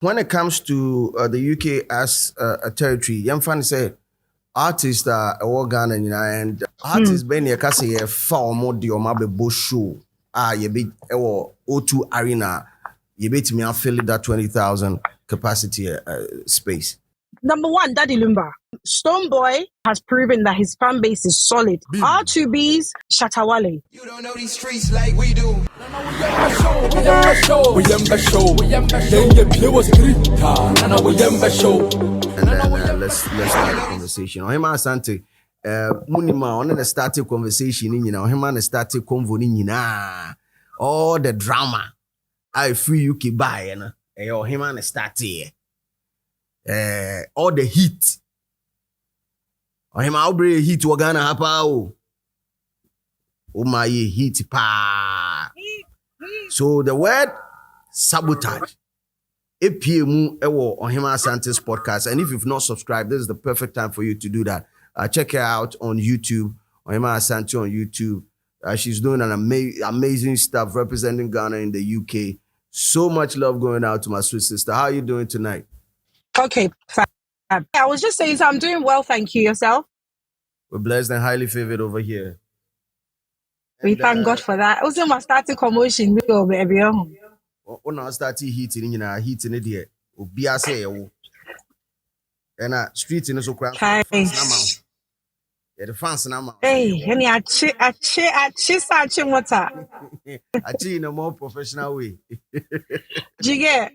when it comes to the UK as a territory, young fan say artists are Ghana and artists ben ye kase ye fa omo de omo be show ye be O2 Arena ye bet me fill that 20,000 capacity space. Number one, Daddy Lumba. Stonebwoy has proven that his fan base is solid. R2Bees, Shatawale. You don't know these streets like we do. And then let's start the conversation. Him Asante, Munima on the starting conversation in him and starting convo in all the drama. I free UK buy and him and start here. All the heat. Him outbreak heat we're gonna happen. Oh my heat pa. So the word sabotage. APMU on Hima Santis podcast. And if you've not subscribed, this is the perfect time for you to do that. Check her out on YouTube, on Hima Santi on YouTube. She's doing an amazing stuff representing Ghana in the UK. So much love going out to my sweet sister. How are you doing tonight? Okay, I was just saying, so I'm doing well, thank you. Yourself? We're blessed and highly favored over here. We thank God for that. Also, my starting commotion, we go, baby. When I started heating in the day, Obia say, and street in the so crowd. Yeah, the fans now. Hey, any achi water. Achi in a more professional way. Do you get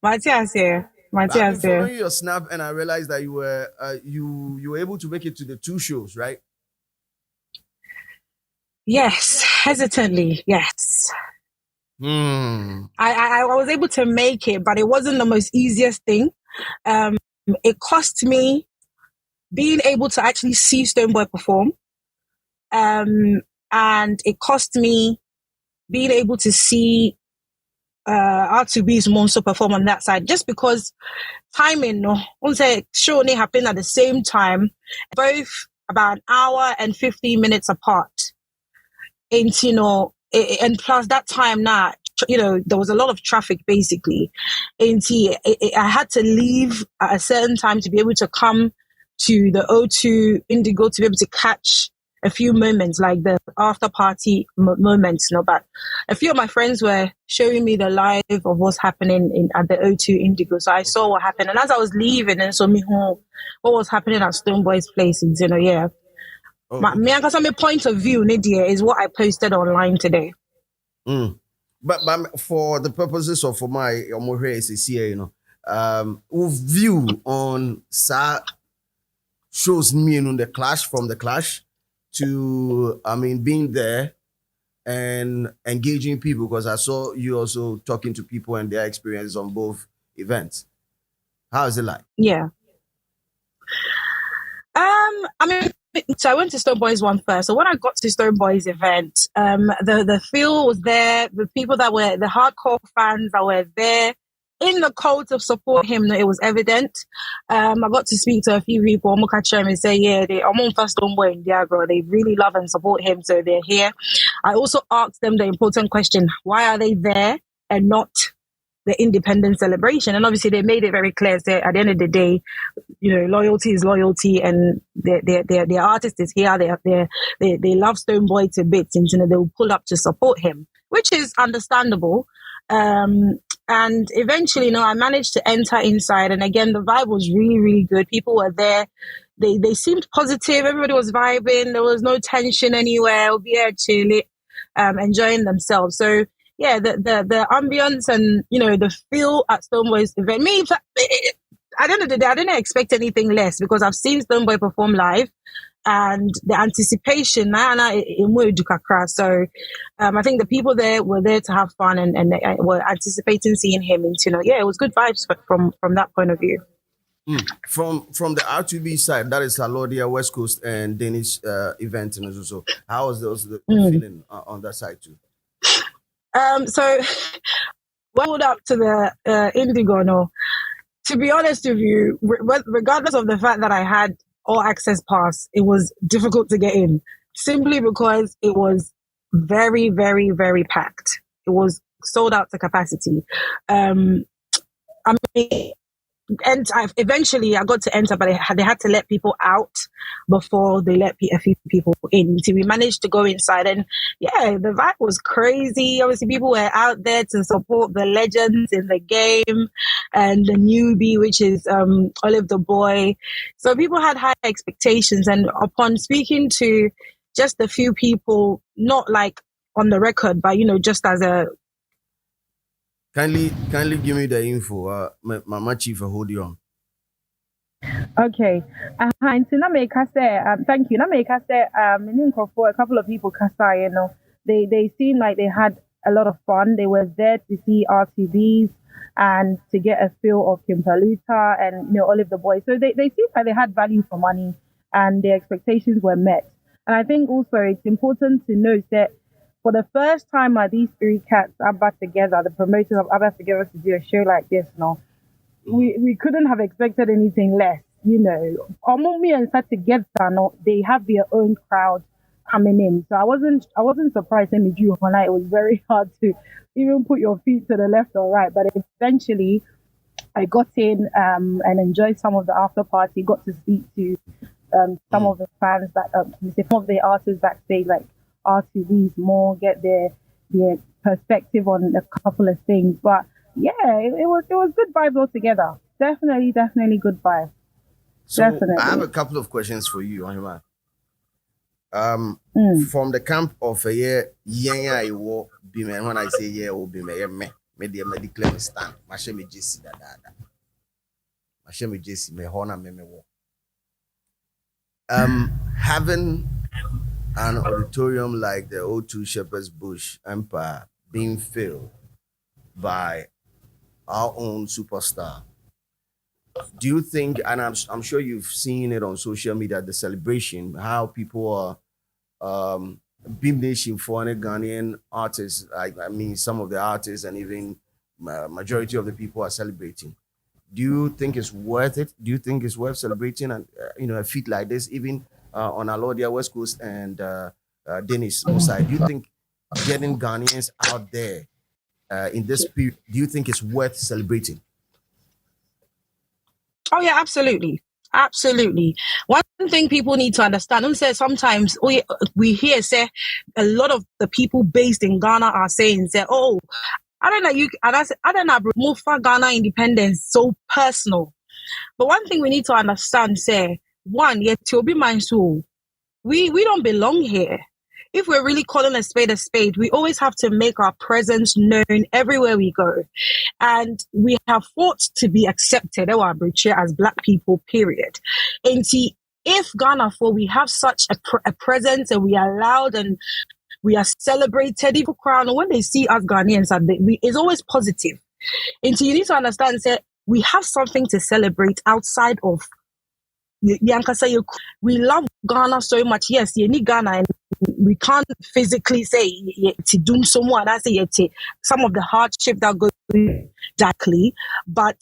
Matthias here? Matthias here. Following your snap, and I realized that you were you were able to make it to the 2 shows, right? Yes, hesitantly, yes. I was able to make it, but it wasn't the most easiest thing. It cost me being able to actually see Stonebwoy perform. And it cost me being able to see R2Bees Monster perform on that side, just because timing, no, show only happened at the same time, both about an hour and 15 minutes apart. And, and plus that time now, there was a lot of traffic basically. And I had to leave at a certain time to be able to come to the O2 Indigo to be able to catch a few moments, like the after party moments. But a few of my friends were showing me the live of what's happening at the O2 Indigo. So I saw what happened. And as I was leaving and saw what was happening at Stonebwoy's place, yeah. Oh, my point of view, Nadia, is what I posted online today. But for the purposes of my here, view on shows me on the clash from the clash to being there and engaging people, because I saw you also talking to people and their experience on both events. How is it like? Yeah. So I went to Stonebwoy's one first. So when I got to Stonebwoy's event, the feel was there. The people that were the hardcore fans that were there in the cold to support him, it was evident. I got to speak to a few people. I'm gonna catch them and say, yeah, they on first Stonebwoy in Diagro. They really love and support him, so they're here. I also asked them the important question: why are they there and not the independence celebration? And obviously they made it very clear that at the end of the day, loyalty is loyalty, and their artist is here. They love Stonebwoy to bits, and they will pull up to support him, which is understandable. And eventually, I managed to enter inside, and again the vibe was really, really good. People were there. They seemed positive. Everybody was vibing. There was no tension anywhere. We'll be here chilling, enjoying themselves. So yeah, the ambience and the feel at Stonebwoy's event. At the end of the day, I didn't expect anything less, because I've seen Stonebwoy perform live, and the anticipation. So I think the people there were there to have fun, and were anticipating seeing him. And it was good vibes from that point of view. From the R2B side, that is Alodia, West Coast, and Danish event, and also how was the feeling on that side too? So well up to the Indigo, no. To be honest with you, regardless of the fact that I had all access pass, it was difficult to get in, simply because it was very, very, very packed. It was sold out to capacity. I mean, and eventually I got to enter, but they had to let people out before they let a few people in. So we managed to go inside, and yeah, the vibe was crazy. Obviously, people were out there to support the legends in the game and the newbie, which is Olive the Boy. So people had high expectations, and upon speaking to just a few people, not like on the record, but just as a Kindly give me the info. My chief, hold you on. Okay. And so na make us say, thank you. Na make us say, for a couple of people, Kasa, they seemed like they had a lot of fun. They were there to see R2Bees and to get a feel of Kimpaluta and, Olive the Boy. So they seemed like they had value for money and their expectations were met. And I think also it's important to note that for the first time these three cats are back together, the promoters have back together to do a show like this, we couldn't have expected anything less, Omumi and Sat together, they have their own crowd coming in. So I wasn't surprised in the it was very hard to even put your feet to the left or right. But eventually I got in and enjoyed some of the after party, got to speak to some of the fans that some of the artists backstage, like R2Bees more, get their perspective on a couple of things. But yeah, it was good vibes altogether. Definitely good vibe. So Definitely. I have a couple of questions for you, Ahima. From the camp of a year, I will be man. When I say yeah, will be me the medical stand. Me JC me JC me hona me wo. Having an auditorium like the O2 Shepherd's Bush Empire being filled by our own superstar. Do you think, and I'm sure you've seen it on social media, the celebration, how people are Beam Nation for any Ghanaian artists, some of the artists and even majority of the people are celebrating. Do you think it's worth it? Do you think it's worth celebrating and a feat like this, even on Alodia West Coast and Dennis side? Do you think getting Ghanaians out there in this period, do you think it's worth celebrating? Oh yeah, absolutely. Absolutely. One thing people need to understand, and say sometimes we hear say a lot of the people based in Ghana are saying oh, I don't know, I don't know, move for Ghana independence so personal. But one thing we need to understand, say, one, yet to be mindful, we don't belong here. If we're really calling a spade, we always have to make our presence known everywhere we go. And we have fought to be accepted as Black people, period. And see, if Ghana, we have such a presence and we are loud and we are celebrated, even crown, when they see us Ghanaians, it's always positive. And so you need to understand that we have something to celebrate outside of Yankasa. We love Ghana so much. Yes, you need Ghana, and we can't physically say to do someone. I say some of the hardship that goes exactly, but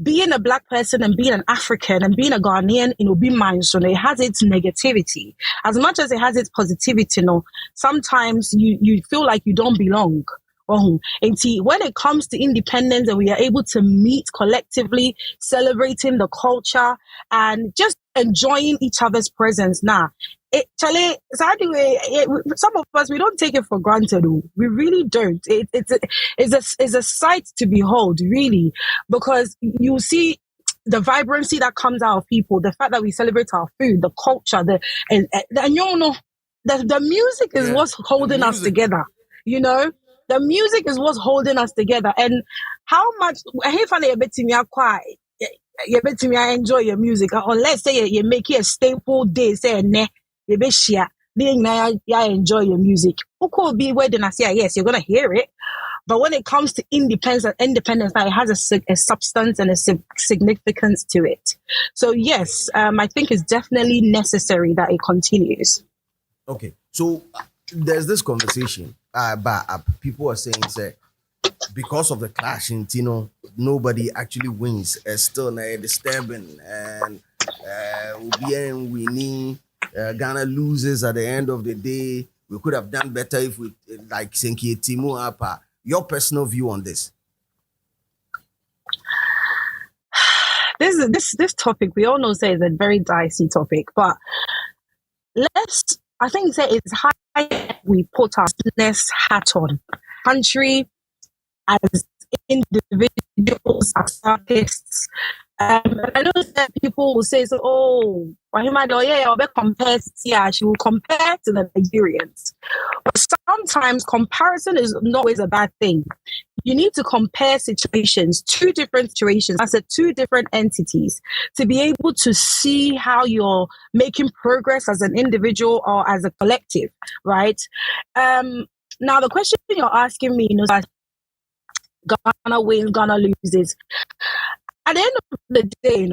being a Black person and being an African and being a Ghanaian, be mindful. It has its negativity as much as it has its positivity. Sometimes you feel like you don't belong. And see, when it comes to independence and we are able to meet collectively, celebrating the culture and just enjoying each other's presence now. Some of us, we don't take it for granted. We really don't. It's a sight to behold, really, because you see the vibrancy that comes out of people, the fact that we celebrate our food, the culture, the music is what's holding us together. The music is what's holding us together. And how much you bet me I enjoy your music. Or let's say you make it a staple day, say you bet share. I enjoy your music. Who could be where then I say yes, you're gonna hear it. But when it comes to independence, it has a substance and a significance to it. So yes, I think it's definitely necessary that it continues. Okay, so there's this conversation, but people are saying that because of the clash in Tino, nobody actually wins. It's still disturbing, and winning. Ghana loses at the end of the day. We could have done better if we like Senki Timu Apa. Your personal view on this? this topic we all know say is a very dicey topic, but I think say it's high we put our business hat on. Country as individuals, as artists. I know that people will say, so, oh, I'll be compared. Yeah, she will compare to the Nigerians. But sometimes comparison is not always a bad thing. You need to compare situations, two different situations, as two different entities, to be able to see how you're making progress as an individual or as a collective, right? Now, the question you're asking me is that Ghana wins, Ghana loses. At the end of the day,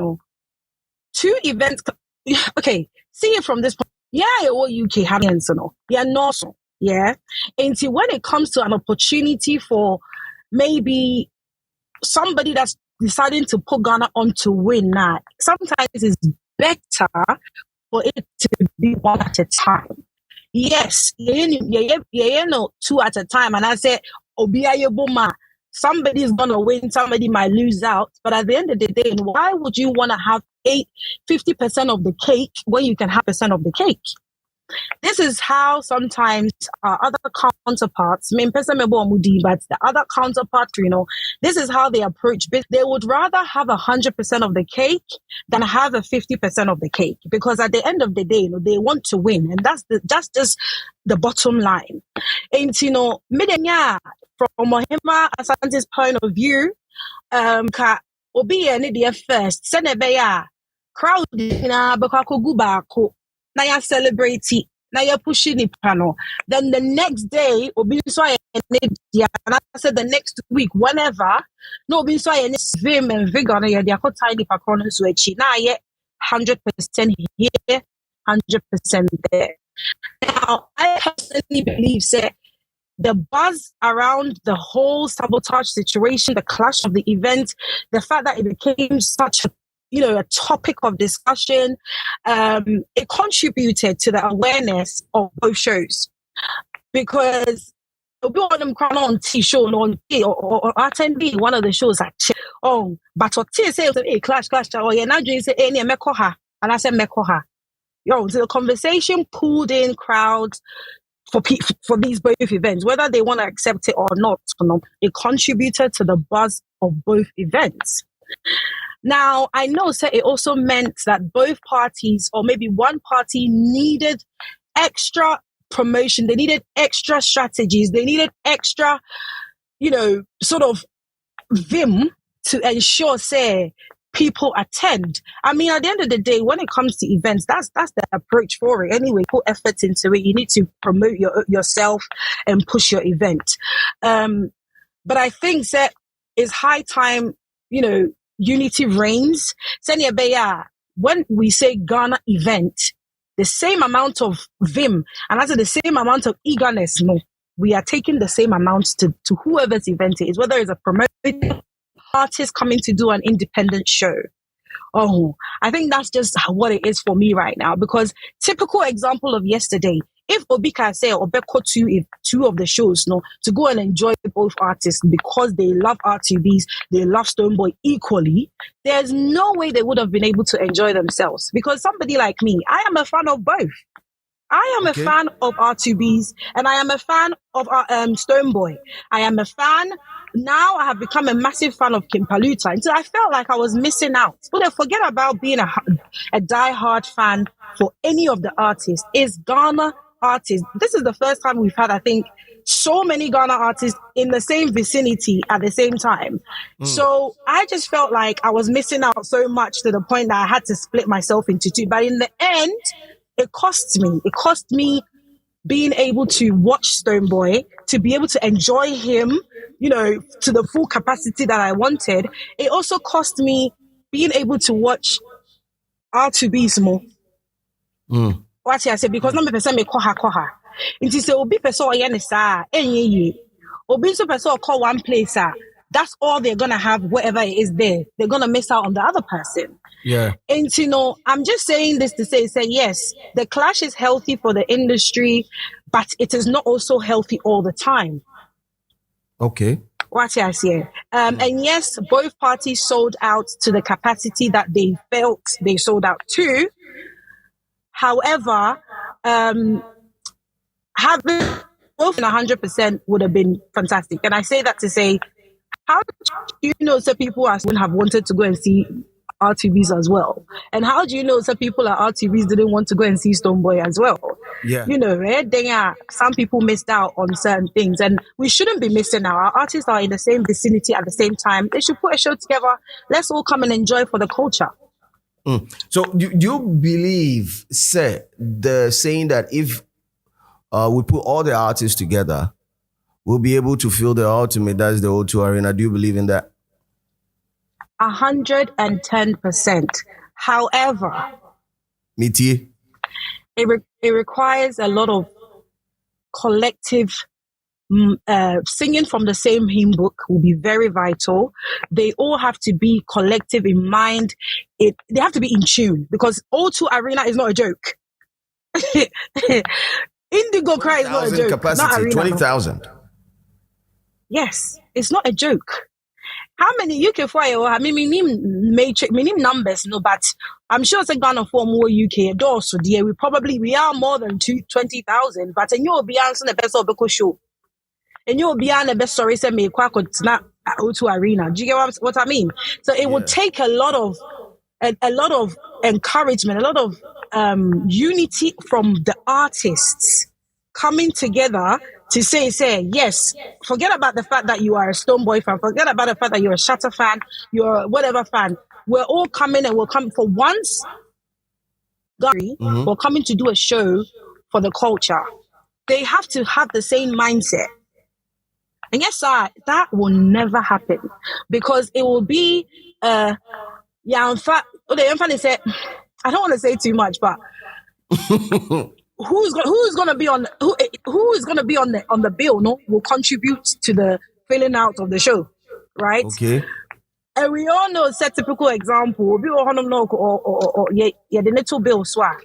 two events. Okay, see it from this point. Yeah, all UK Ghanaians, yeah, not so. Yeah, and see when it comes to an opportunity for maybe somebody that's deciding to put Ghana on to win now, sometimes it's better for it to be one at a time. Yes, two at a time, and I said, somebody is gonna win, somebody might lose out. But at the end of the day, why would you want to have 50% of the cake when you can have percent of the cake? This is how sometimes other counterparts, but the other counterparts, this is how they approach business. They would rather have 100% of the cake than have 50% of the cake, because at the end of the day, they want to win, and that's just the bottom line. And from Mohima Asante's point of view, obi any first, send a crowd na ya celebrate, na ya pushing the panel. Then the next day, obi so and I said the next week, whenever, no obi so and vim and vigor na ya tie the pakron so echi. Na ye 100% here, 100% there. Now, I personally believe that the buzz around the whole sabotage situation, the clash of the event, the fact that it became such a topic of discussion, it contributed to the awareness of both shows. Because on them crown on T show on T or attendee one of the shows like but what T say clash or yeah now you say any mekoha and I said mekoha. So the conversation pulled in crowds for these both events, whether they want to accept it or not, it contributed to the buzz of both events. Now, I know it also meant that both parties, or maybe one party, needed extra promotion. They needed extra strategies. They needed extra, sort of vim to ensure, people attend. I mean, at the end of the day, when it comes to events, that's the approach for it. Anyway, put effort into it. You need to promote yourself and push your event. But I think that it's high time, unity reigns. When we say Ghana event, the same amount of vim and also the same amount of eagerness, we are taking the same amount to whoever's event it is, whether it's a promoted artist coming to do an independent show. I think that's just what it is for me right now, because typical example of yesterday, if Obika say or Beko two of the shows, to go and enjoy both artists because they love R2Bees, they love Stonebwoy equally, there's no way they would have been able to enjoy themselves. Because somebody like me, I am a fan of both. I am a fan of R2Bees and I am a fan of Stonebwoy. I am a fan. Now I have become a massive fan of Kim Paluta. And so I felt like I was missing out. But forget about being a die-hard fan for any of the artists. It's Ghana artists. This is the first time we've had, I think, so many Ghana artists in the same vicinity at the same time. So I just felt like I was missing out so much to the point that I had to split myself into two. But in the end, it cost me. It cost me being able to watch Stonebwoy, to be able to enjoy him, to the full capacity that I wanted. It also cost me being able to watch R2Bees more. What I say, because no person me koha. It is obi person or yenisa, obi so person call one place. That's all they're gonna have, wherever it is there. They're gonna miss out on the other person. Yeah. And I'm just saying this to say yes, the clash is healthy for the industry, but it is not also healthy all the time. Okay. What I say. And yes, both parties sold out to the capacity that they felt they sold out to. However, having both in 100% would have been fantastic. And I say that to say, how do you know some people would have wanted to go and see R2Bees as well? And how do you know some people at R2Bees didn't want to go and see Stonebwoy as well? Yeah. You know, some people missed out on certain things, and we shouldn't be missing out. Our artists are in the same vicinity at the same time. They should put a show together. Let's all come and enjoy for the culture. So do you believe, say, the saying that if we put all the artists together, we'll be able to feel the ultimate, that's the O2 Arena? Do you believe in that? 110%. However, Miti? it requires a lot of collective singing from the same hymn book will be very vital. They all have to be collective in mind. They have to be in tune, because O2 Arena is not a joke. Indigo Cry is not a joke. Capacity, not arena, 20,000. Yes, it's not a joke. How many UK for you? I mean, minim numbers, no, but I'm sure it's a Ghana for more UK doors. So dear, we are more than 20,000. But and you'll be answering the best of the show. And you'll be on the best story. Say me it's not O2 Arena. Do you get what I mean? So it would take a lot of encouragement, a lot of unity from the artists coming together to say, yes, forget about the fact that you are a Stonebwoy fan, forget about the fact that you're a Shatter fan, you're whatever fan. We're all coming, and we'll come for once. We're coming to do a show for the culture. They have to have the same mindset. And yes, sir, that will never happen, because it will be, in fact, I don't want to say too much, but who's going to be on the bill? No, will contribute to the filling out of the show, right? Okay. And we all know a typical example. The little bill swag.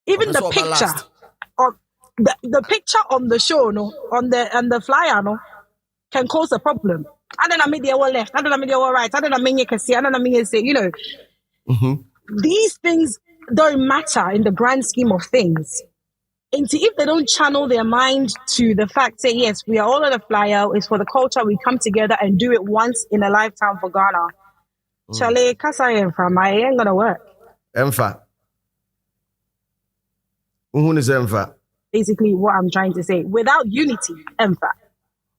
Even the picture, or the picture on the show, no, on the flyer, no, can cause a problem. I don't know, maybe they were left. I don't know, maybe they were right. I don't know, maybe you can see. I don't know, maybe you say, you know. These things don't matter in the grand scheme of things. And if they don't channel their mind to the fact, say, yes, we are all on a flyer, it's for the culture, we come together and do it once in a lifetime for Ghana. Chale, kasa from I ain't gonna work. Emfa. Who is Emfa? Basically, what I'm trying to say. Without unity, Emfa.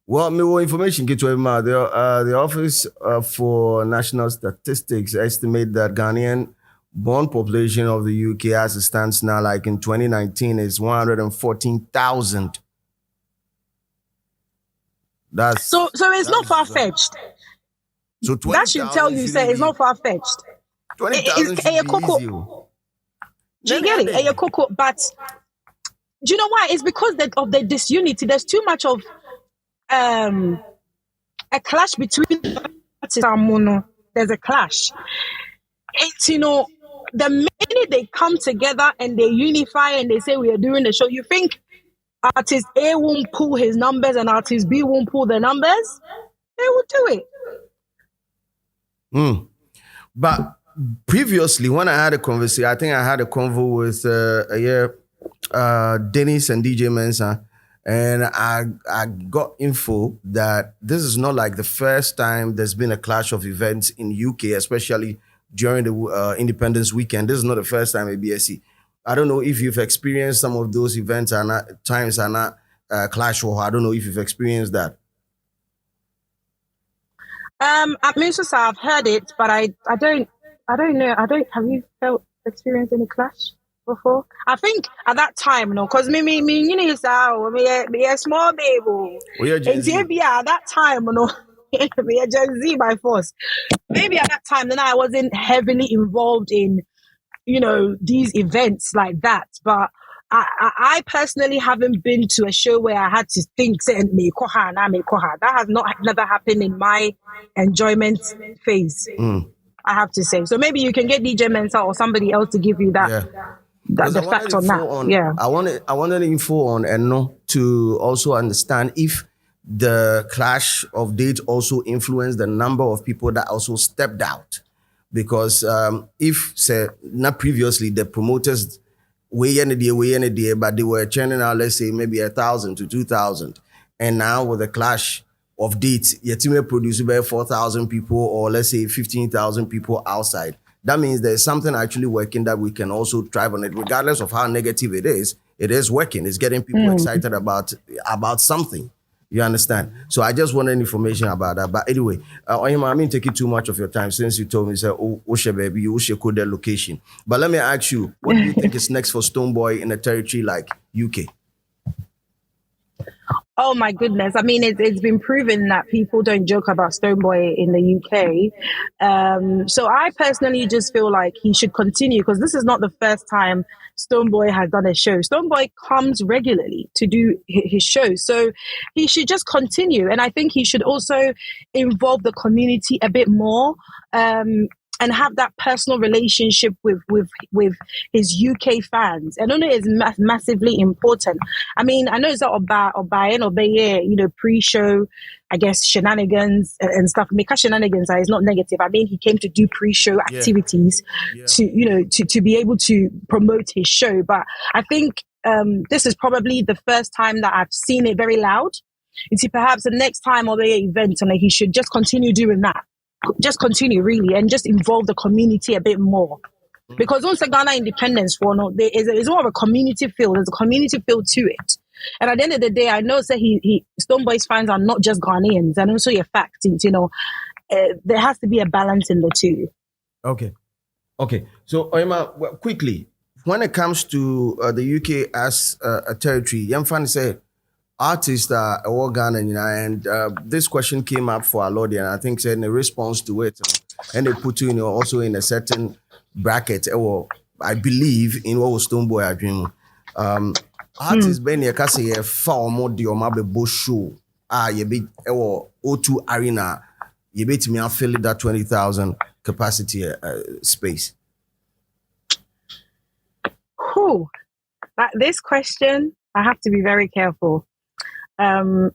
Well, more information get to him. The Office for National Statistics estimate that Ghanaian born population of the UK as it stands now, like in 2019, is 114,000. That's so it's not far fetched. So that should tell you, say it's not far fetched. 20,000 should be easy. Do you get it? But do you know why? It's because of the disunity. There's too much of a clash between. There's a clash. It's, you know, the minute they come together and they unify and they say we are doing the show, you think artist A won't pull his numbers and artist B won't pull the numbers? They will do it. But previously, when I had a conversation, I think I had a convo with Dennis and DJ Mensa, and I got info that this is not like the first time there's been a clash of events in UK, especially during the Independence weekend. This is not the first time at BSC. I don't know if you've experienced some of those events times are not clash war. I don't know if you've experienced that. At Moses, I've heard it, but I don't know. Have you experienced any clash before? I think at that time, no, because me, you know, me a small baby. Maybe at that time, no, me a Gen Z by force. Maybe at that time, then I wasn't heavily involved in, you know, these events like that. But I personally haven't been to a show where I had to think, say, me koha. That has never happened in my enjoyment phase. I have to say. So maybe you can get DJ Mensa or somebody else to give you that. Yeah. The fact on that. I wanted info on Eno to also understand if the clash of dates also influenced the number of people that also stepped out. Because if, say, not previously, the promoters way in a day, but they were churning out, let's say, maybe 1,000 to 2,000. And now with the clash of dates, your team will produce about 4,000 people, or let's say 15,000 people outside. That means there's something actually working that we can also thrive on it, regardless of how negative it is working. It's getting people excited about something. You understand? So I just wanted information about that. But anyway, Oyema, I mean, taking too much of your time since you told me, say, oh, baby, you should code their location. But let me ask you, what do you think is next for Stonebwoy in a territory like UK? Oh my goodness. I mean, it's been proven that people don't joke about Stonebwoy in the UK. So I personally just feel like he should continue, because this is not the first time Stonebwoy has done a show. Stonebwoy comes regularly to do his shows. So he should just continue. And I think he should also involve the community a bit more. And have that personal relationship with his UK fans. I don't know, it's massively important. I mean, I know it's not about pre-show, I guess, shenanigans and stuff. Because shenanigans is not negative. I mean, he came to do pre-show activities to be able to promote his show. But I think this is probably the first time that I've seen it very loud. You see, perhaps the next time or the event, and he should just continue doing that. Just continue really, and just involve the community a bit more, because once the Ghana independence war, there is more of a community feel. There's a community feel to it, and at the end of the day, I know that Stonebwoy's fans are not just Ghanaians, and also your facts. There has to be a balance in the two. Okay. So Oyema, quickly, when it comes to the UK as a territory, Yamfan say artists are all Ghanaian, and this question came up for a lot, and I think said in response to it, and they put you also in a certain bracket, or I believe in what was Stonebwoy are doing. Artists ben ye kase ye fa omo de omo be show ye be O2 Arena, ye be to fill that 20,000 capacity space. Whew. This question, I have to be very careful. You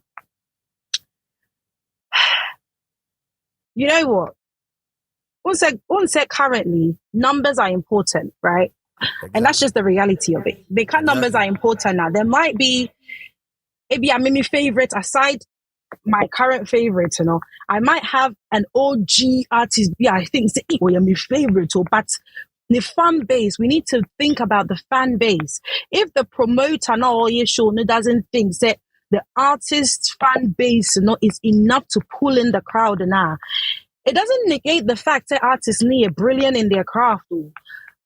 know what? One said currently, numbers are important, right? Exactly. And that's just the reality of it. Because numbers are important now. There might be, maybe I'm my favorite, aside my current favorite, I might have an OG artist, I think, say, oh, you're my favorite, but the fan base, we need to think about the fan base. If the promoter doesn't think that the artist's fan base is enough to pull in the crowd now, it doesn't negate the fact that artists are brilliant in their craft.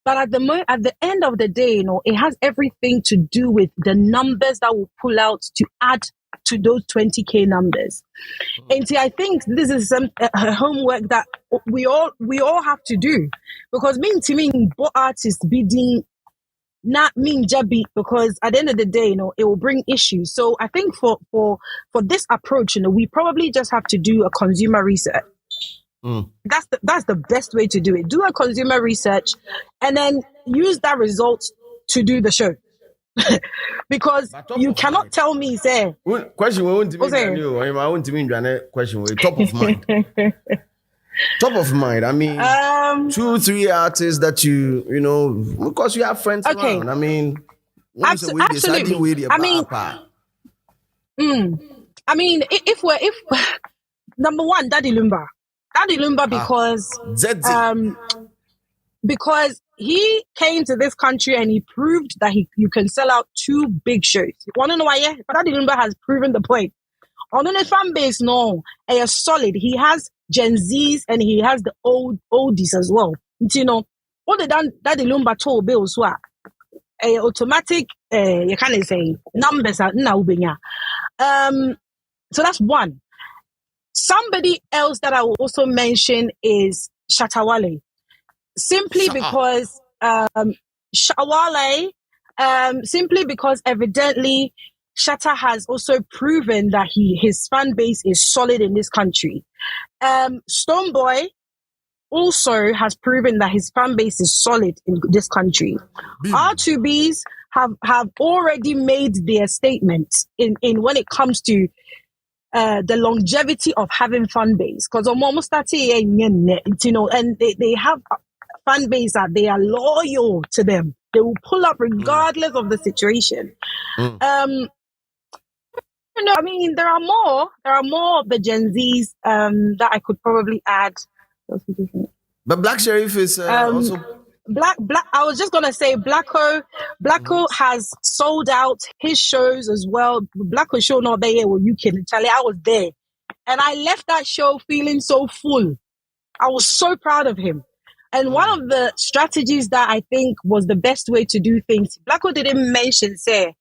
But at the end of the day, it has everything to do with the numbers that will pull out to add to those 20K numbers. And see, I think this is some homework that we all have to do, because to me, both artists bidding not mean jabby, because at the end of the day, it will bring issues. So I think for this approach, we probably just have to do a consumer research. That's the best way to do it. Do a consumer research and then use that result to do the show. Because you cannot tell me, say, question won't be I want to mean question top of mind. Top of mind. I mean 2-3 artists that you because you have friends around. I mean absolutely. I mean if number one, Daddy Lumba, because he came to this country and he proved that you can sell out 2 big shows. You want to know why? Yeah, but Daddy Lumba has proven the point. On the fan base, is solid. He has Gen Zs and he has the oldies as well. All the Daddy Lumba told bills were automatic. You can't say numbers are now being. So that's one. Somebody else that I will also mention is Shatawale. Simply because Shawale, simply because evidently Shatta has also proven that his fan base is solid in this country. Stonebwoy also has proven that his fan base is solid in this country. R2Bees have already made their statement in when it comes to the longevity of having fan base. Because almost and they have fan base that they are loyal to them. They will pull up regardless of the situation. I mean, there are more of the Gen Zs that I could probably add. But Black Sheriff is also Black. I was just gonna say Blacko has sold out his shows as well. Blacko show not there with UK. Charlie, I was there, and I left that show feeling so full. I was so proud of him. And one of the strategies that I think was the best way to do things, Blacko didn't mention, say,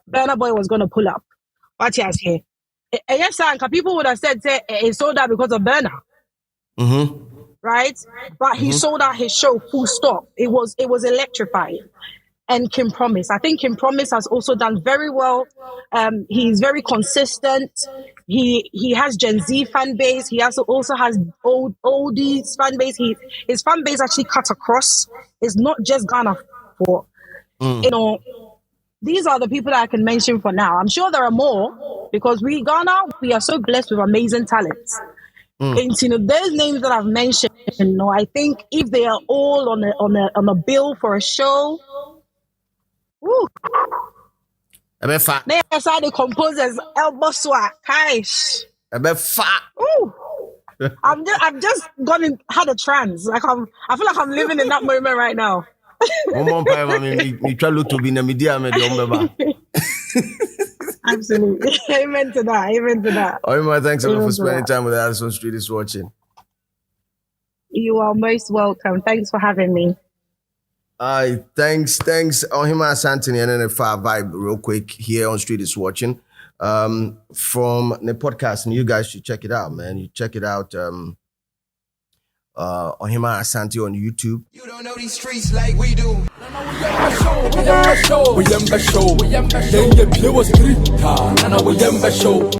Burna Boy was gonna pull up. What he has here. Yes, people would have said, say, he sold out because of Burna. Right? But he sold out his show full stop. It was electrifying. And Kim Promise. I think Kim Promise has also done very well. He's very consistent. He has Gen Z fan base. He also has oldies fan base. His fan base actually cut across. It's not just Ghana for, these are the people that I can mention for now. I'm sure there are more because we are so blessed with amazing talents. And those names that I've mentioned, I think if they are all on a bill for a show, they are the composers. El Boswa, Kaish. I've just had a trance. I feel like I'm living in that moment right now. Absolutely. Amen to that. Oh, thanks a lot for spending time with us on Street is Watching. You are most welcome. Thanks for having me. Thanks. Ohima Asantini and then 5 vibe real quick here on Street is Watching. From the podcast, and you guys should check it out, man. You check it out. Ohima Asante on YouTube. You don't know these streets like we do. We